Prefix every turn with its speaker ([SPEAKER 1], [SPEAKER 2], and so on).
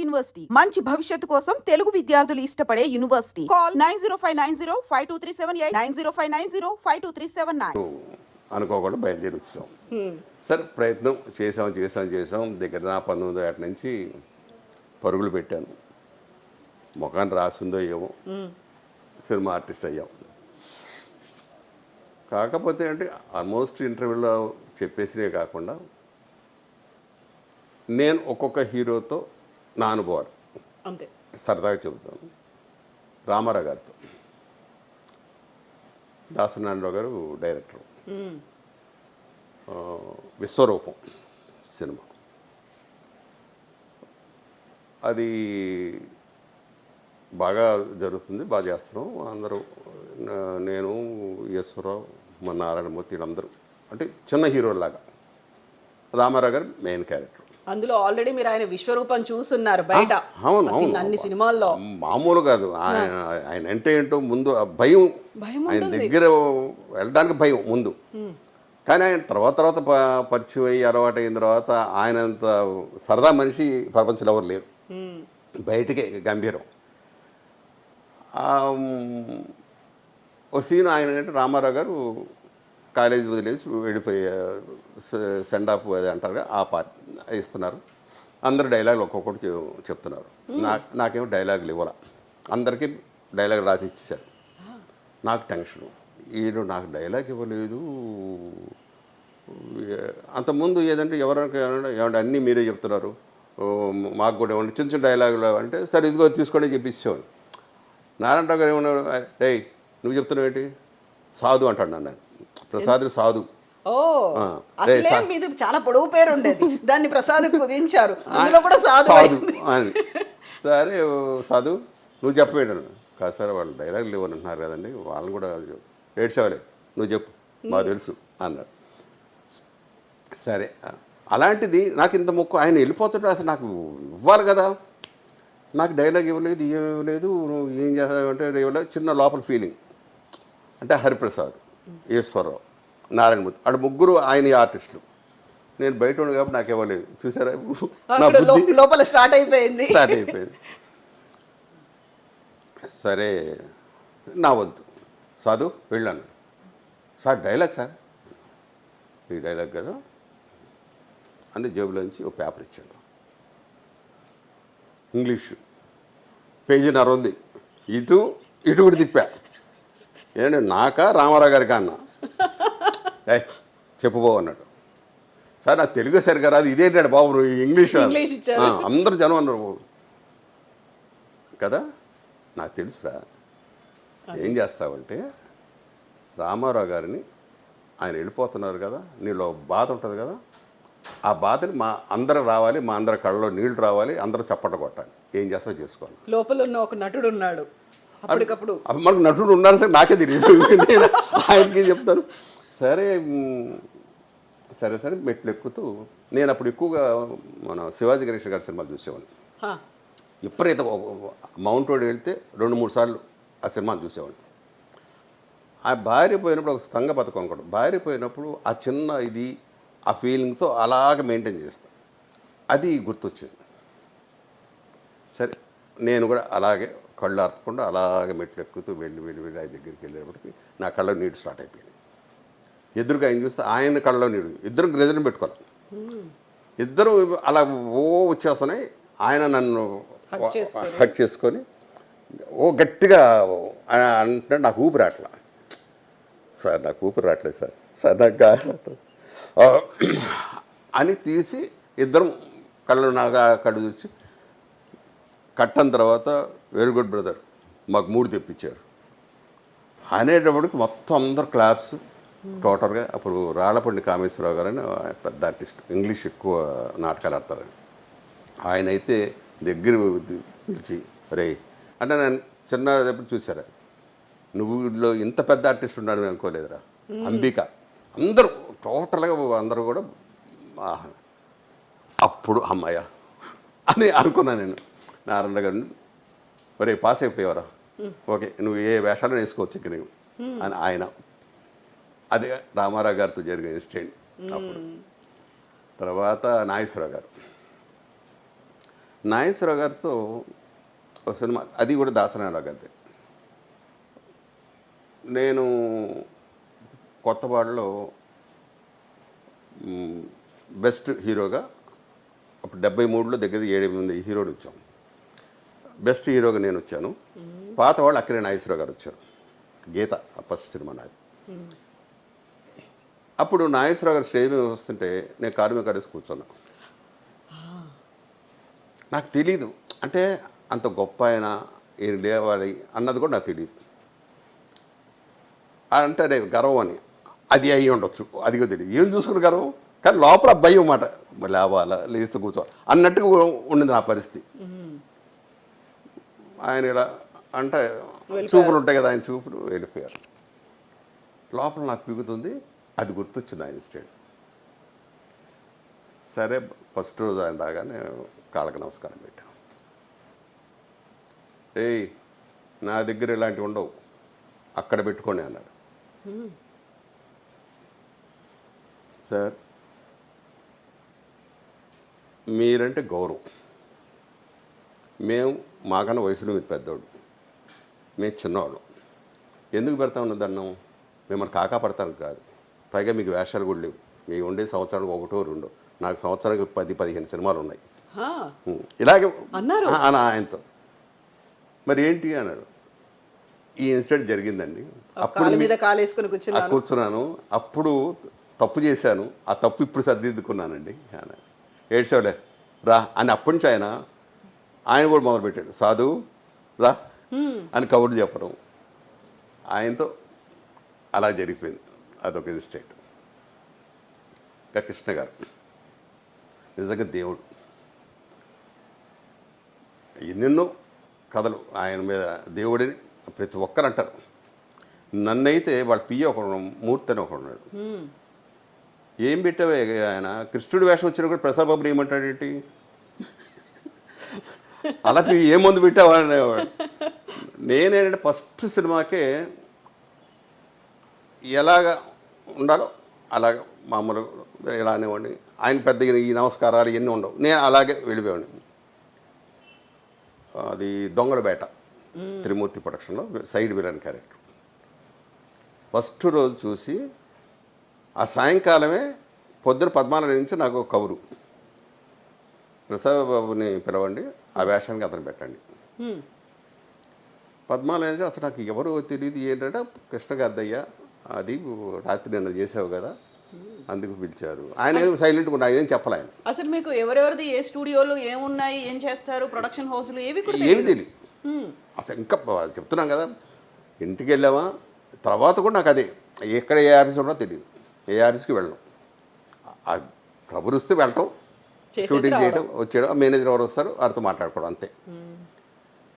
[SPEAKER 1] University మంచి భవిష్యత్తు కోసం తెలుగు విద్యార్థులు ఇష్టపడే యూనివర్సిటీ. కాల్ 9059052378 9059052379.
[SPEAKER 2] అనుకోకుండా బయలుదేరి వచ్చాం. సరే ప్రయత్నం చేసాం. దగ్గర 19 ఏట నుంచి పరుగులు పెట్టాను. ముఖాన్ని రాసిందో ఏమో సినిమా ఆర్టిస్ట్ అయ్యాం. కాకపోతే అంటే ఆల్మోస్ట్ ఇంటర్వ్యూలో చెప్పేసినే కాకుండా నేను ఒక్కొక్క హీరోతో నా అనుభవాలు
[SPEAKER 3] అంతే
[SPEAKER 2] సరదాగా చెబుతాను. రామారావు గారితో, దాసనారాయణరావు గారు డైరెక్టర్, విశ్వరూపం సినిమా అది బాగా జరుగుతుంది, బాగా చేస్తున్నాం అందరూ. నేను ఈశ్వరరావు, మన నారాయణమూర్తి వీళ్ళందరూ అంటే చిన్న హీరోలాగా. రామారావు గారు మెయిన్ క్యారెక్టర్.
[SPEAKER 3] అందులో ఆల్రెడీ మీరు ఆయన విశ్వరూపం చూస్తున్నారు బయట.
[SPEAKER 2] అవును
[SPEAKER 3] అన్ని సినిమాల్లో
[SPEAKER 2] మామూలు కాదు. ఆయన అంటే ఏంటో ముందు భయం, ఆయన దగ్గర వెళ్ళడానికి భయం ముందు. కానీ ఆయన తర్వాత పరిచయం అయ్యి అలవాటు అయిన తర్వాత ఆయనంత సరదా మనిషి ప్రపంచంలో ఎవరు లేరు. బయటికే గంభీరం. ఓ సీన్ ఆయన అంటే రామారావు గారు కాలేజీ వదిలేసి వెళ్ళిపోయి సెండ్ ఆఫ్ అది అంటారు, ఆ పార్ట్ ఇస్తున్నారు. అందరు డైలాగులు ఒక్కొక్కటి చెప్తున్నారు. నాకేమో డైలాగులు ఇవ్వాల, అందరికీ డైలాగ్ రాసి ఇచ్చేసారు. నాకు టెన్షను, ఈయన నాకు డైలాగ్ ఇవ్వలేదు. అంతకుముందు ఏదంటే ఏమంటే అన్నీ మీరే చెప్తున్నారు, మాకు కూడా ఏమన్నా చిన్న చిన్న డైలాగులు అంటే సరే ఇదిగో తీసుకోండి చెప్పిచ్చేవాడు. నారాయణరావు గారు ఏమన్నారు, డే నువ్వు చెప్తున్నావు ఏంటి, సాధు అంటాడు నన్ను. ప్రసాద్ సాధు.
[SPEAKER 3] చాలా పొడవు పేరు ఉండేది, దాన్ని ప్రసాద్ కుదించారు కూడా సాధు
[SPEAKER 2] అని. సరే సాధు నువ్వు చెప్పేయడం కాదు సార్, వాళ్ళు డైలాగులు లేవని అంటున్నారు కదండి, వాళ్ళని కూడా ఏడ్చేవాలే, నువ్వు చెప్పు మాకు తెలుసు అన్నాడు. సరే అలాంటిది నాకు ఇంత మొక్కు, ఆయన వెళ్ళిపోతుంటే అసలు నాకు ఇవ్వాలి కదా, నాకు డైలాగ్ ఇవ్వలేదు, ఏం ఇవ్వలేదు, నువ్వు ఏం చేస్తావు అంటే ఇవ్వలేదు. చిన్న లోపల ఫీలింగ్. అంటే హరిప్రసాద్, ఈశ్వరరావు, నారాయణమూర్తి అక్కడ ముగ్గురు ఆయన ఆర్టిస్టులు. నేను బయట ఉండి కాబట్టి నాకు ఇవ్వలేదు. చూసారా నా బుద్ధి
[SPEAKER 3] లోపల స్టార్ట్ అయిపోయింది.
[SPEAKER 2] సరే నా వద్దు, సాధు వెళ్ళాను. సార్ డైలాగ్ సార్, ఈ డైలాగ్ కదా అని జేబులోంచి ఒక పేపర్ ఇచ్చాడు. ఇంగ్లీషు పేజీన్నర ఉంది. ఇటు కూడా తిప్పా. ఏంటంటే నాకా రామారావు గారికి అన్న చెప్పుబో అన్నాడు. సార్ నాకు తెలుగు సరిగా రాదు, ఇదేంటాడు బాబు నువ్వు ఇంగ్లీష్ అందరూ జనం అన్నారు కదా. నాకు తెలుసురా, ఏం చేస్తావంటే రామారావు గారిని ఆయన వెళ్ళిపోతున్నారు కదా, నీలో బాధ ఉంటుంది కదా, ఆ బాధని మా అందరూ రావాలి, మా అందరి కళ్ళలో నీళ్లు రావాలి, అందరూ చప్పట్లు కొట్టాలి, ఏం చేస్తావో చేసుకోవాలి.
[SPEAKER 3] లోపల ఉన్న ఒక నటుడు ఉన్నాడు, అప్పటికప్పుడు
[SPEAKER 2] మనకు నటుడు ఉన్నారు సార్, నాకే తెలియదు, నేను ఆయనకి చెప్తాను. సరే మెట్లు ఎక్కుతూ నేను అప్పుడు ఎక్కువగా మన శివాజీ గణేష్ గారి సినిమాలు చూసేవాడిని. ఎప్పుడైతే మౌంట్ రోడ్ వెళ్తే 2-3 సార్లు ఆ సినిమాను చూసేవాడిని. ఆ భార్య పోయినప్పుడు ఒక సంఘ పథకం అనుకోండి, భార్య పోయినప్పుడు ఆ చిన్న ఇది ఆ ఫీలింగ్తో అలాగే మెయింటైన్ చేస్తాను. అది గుర్తొచ్చింది. సరే నేను కూడా అలాగే కళ్ళు ఆర్పకుండా అలాగే మెట్లు ఎక్కుతూ వెళ్ళి ఆయన దగ్గరికి వెళ్ళేటప్పటికి నా కళ్ళ నీళ్ళు స్టార్ట్ అయిపోయింది. ఎదురుగా ఆయన చూస్తే ఆయన కళ్ళలో నీళ్ళు, ఇద్దరు రిజర్వ్ పెట్టుకోవాలి, ఇద్దరు అలా వచ్చేస్తున్నాయి. ఆయన నన్ను హక్ చేసుకొని గట్టిగా అంటే నాకు ఊపిరి రావట్లా. సార్ నాకు ఊపిరి రావట్లేదు సార్ నాకు అని తీసి ఇద్దరం కళ్ళు చూసి కట్టని తర్వాత వెరీ గుడ్ బ్రదర్ మాకు 3 తెప్పించారు అనేటప్పటికి మొత్తం అందరు క్లాప్స్ టోటల్గా. అప్పుడు రాళ్ళపండి కామేశ్వరరావు గారు అని పెద్ద ఆర్టిస్ట్, ఇంగ్లీష్ ఎక్కువ నాటకాలు ఆడతారని, ఆయన అయితే దగ్గర పిలిచి రే అంటే నేను చిన్నప్పుడు చూసారా, నువ్వులో ఇంత పెద్ద ఆర్టిస్ట్ ఉన్నాను అనుకోలేదురా అంబిక, అందరూ టోటల్గా అందరూ కూడా అప్పుడు అమ్మాయ అని అనుకున్నాను నేను. నారాయణ గారిని ఒరే పాస్ అయిపోయేవరా, ఓకే నువ్వు ఏ వేషాలను వేసుకోవచ్చు ఇక నువ్వు అని ఆయన. అదే రామారావు గారితో జరిగిన ఇన్సిడెంట్. అప్పుడు తర్వాత నాగేశ్వరరావు గారు నాగేశ్వరరావు గారితో ఒక సినిమా, అది కూడా దాసనారాయణరావు గారిది. నేను కొత్తవాడలో బెస్ట్ హీరోగా అప్పుడు 73లో దగ్గర 7-8 హీరోలు వచ్చాం. బెస్ట్ హీరోగా నేను వచ్చాను. పాత వాళ్ళు అక్కడే నాగేశ్వరరావు గారు వచ్చారు. గీత ఫస్ట్ సినిమా నాది. అప్పుడు నాగేశ్వరరావు గారు స్టేజ్ మీద వస్తుంటే నేను కారు మీద కడేసి కూర్చున్నా. నాకు తెలీదు అంటే అంత గొప్ప ఆయన ఈయన లేవాలి అన్నది కూడా నాకు తెలియదు. అంటే నేను గర్వం అని అది అయ్యి ఉండొచ్చు, అది కూడా తెలియదు. ఏం చూసుకుని గర్వం, కానీ లోపల భయం మాట, లేవాలా లేస్తూ కూర్చోవాలి అన్నట్టుగా ఉండింది నా పరిస్థితి. ఆయన ఇలా అంటే చూపులు ఉంటాయి కదా, ఆయన చూపులు వెళ్ళిపోయారు. లోపల నాకు పిగుతుంది, అది గుర్తొచ్చింది ఆయన స్టేట్. సరే ఫస్ట్ రోజు ఆయన రాగానే కాళ్ళకి నమస్కారం పెట్టాను. ఏయ్ నా దగ్గర ఇలాంటివి ఉండవు, అక్కడ పెట్టుకోండి అన్నాడు. సార్ మీరంటే గౌరవం, మేము మాకన్నా వయసులో మీరు పెద్దవాడు, మేము చిన్నవాడు, ఎందుకు పెడతా ఉన్న దండం? మిమ్మల్ని కాకా పడతాను కాదు, పైగా మీకు వేషాలు కూడా లేవు, మీకు ఉండే సంవత్సరానికి 1-2, నాకు సంవత్సరానికి 10-15 సినిమాలు ఉన్నాయి. ఇలాగే
[SPEAKER 3] అన్నారు
[SPEAKER 2] ఆయనతో. మరి ఏంటి అన్నాడు. ఈ ఇన్సిడెంట్ జరిగిందండి, అప్పుడు
[SPEAKER 3] మీద కాలేసుకుని
[SPEAKER 2] కూర్చున్నాను, అప్పుడు తప్పు చేశాను, ఆ తప్పు ఇప్పుడు సర్దిద్దుకున్నానండి అన్నాడు. ఏడ్చేవాళ్ళే రా అని అప్పటి నుంచి ఆయన కూడా మొదలుపెట్టాడు, సాధు రా అని కబుర్లు చెప్పడం. ఆయనతో అలా జరిగిపోయింది. అదొక ఇన్సిడెంట్. ఇంకా కృష్ణ గారు నిజంగా దేవుడు. ఎన్నెన్నో కథలు ఆయన మీద దేవుడిని ప్రతి ఒక్కరు అంటారు. నన్నైతే వాళ్ళ పియ్య ఒకడు, మూర్తి అని ఒకడు ఉన్నాడు. ఏం పెట్టావే ఆయన, కృష్ణుడి వేషం వచ్చినా కూడా ప్రసాద్ బాబుని ఏమంటాడేంటి, అలా ఏ మందు పెట్టావా అనేవాడు. నేనేంటంటే ఫస్ట్ సినిమాకే ఎలాగ ఉండాలో అలాగ మామూలు ఇలా అనేవాడిని. ఆయన పెద్ద ఈ నమస్కారాలు ఇవన్నీ ఉండవు, నేను అలాగే వెళ్ళిపోయాడిని. అది దొంగల బేట త్రిమూర్తి ప్రొడక్షన్లో సైడ్ విలన్ క్యారెక్టర్. ఫస్ట్ రోజు చూసి ఆ సాయంకాలమే పొద్దున 14 నుంచి నాకు ఒక కబురు, ప్రసాద్ బాబుని పిలవండి, ఆ వేషానికి అతను పెట్టండి. 14 నుంచి అసలు నాకు ఎవరు తెలియదు. ఏంటంటే కృష్ణ గారిదయ్యా, అది రాత్రి నిన్న చేసావు కదా అందుకు పిలిచారు. ఆయన సైలెంట్గా ఉన్నా, ఆయన ఏం చెప్పలే. ఆయన
[SPEAKER 3] అసలు మీకు ఎవరెవరిది ఏ స్టూడియోలు ఏమున్నాయి, ఏం చేస్తారు, ప్రొడక్షన్ హౌస్లు ఏవి
[SPEAKER 2] ఏమి తెలియదు అసలు. ఇంకా చెప్తున్నాం కదా, ఇంటికి వెళ్ళామా తర్వాత కూడా నాకు అదే, ఎక్కడ ఏ ఆఫీస్ ఉన్నా తెలియదు, ఏ ఆఫీస్కి వెళ్ళడం, కబురుస్తే వెళ్ళటం, షూటింగ్ చేయడం, వచ్చేయడం, మేనేజర్ ఎవరు వస్తారు వారితో మాట్లాడుకోవడం, అంతే.